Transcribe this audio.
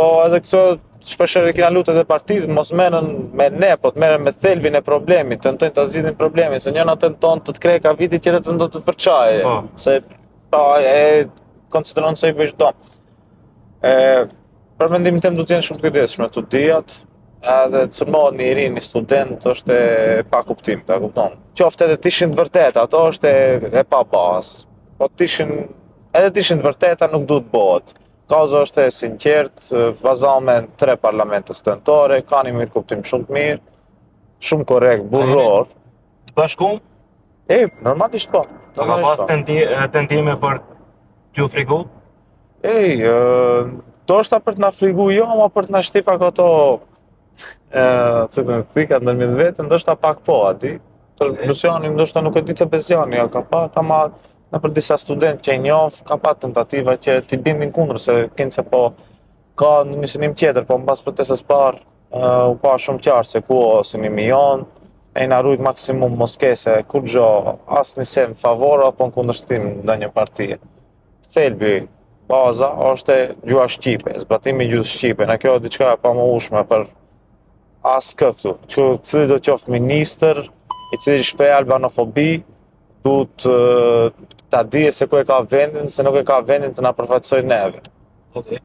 Po edhe këto shpeshherë kena lutet e partisë, mos merren me ne, po të merren me thelbin e problemit, tentojnë ta zgjidhin problemin, se njëna tenton të krijë ka viti, tjetër tenton të të përçajë. Po. Se pa e konsideron se i bëj çdo. Për mendimin tim duhet të jenë shumë të kujdesshëm këto dijat, edhe të cëmohet një ri, një student është e pa kuptim, ta kupton. Qoftë edhe të ishin të vërteta, ato është e pa bazë. Po edhe të ishin të vërteta nuk duhet bëhet. Kauza është e sinqertë, bazame në 3 parlamente studentore, ka një mirë kuptim shumë të mirë, shumë korrekt, burror. Të bashkuar? Normalisht po. A ka Normalisht pas po. tentime për t'ju frigu? Ndoshta për të na frigu jo, ama për të na shtyp pak ato pikat ndërmjet vete, ndoshta pak po, a di. Luciani ndoshta nuk e di të Beziani, ka pa ama në për disa studentë që i njoh, ka pa tentativa që t'i bindin kundër se kënë se po ka një synim tjetër, po mbas protestës parë u pa shumë qartë se ku o synimi jon, e na rujt maksimum mos kese kur gjo asnjë sen favor apo në kundërshtim ndonjë partie. Thelbi, baza është gjua shqipe, zbatimi i gjuhës shqipe, në kjo diçka e pamohueshme për askë këtu. Që cili do qoftë ministër, i cili shpreh albanofobi, duhet ta dije se ku e ka vendin, se nuk e ka vendin të na përfaqësoj neve. Okej.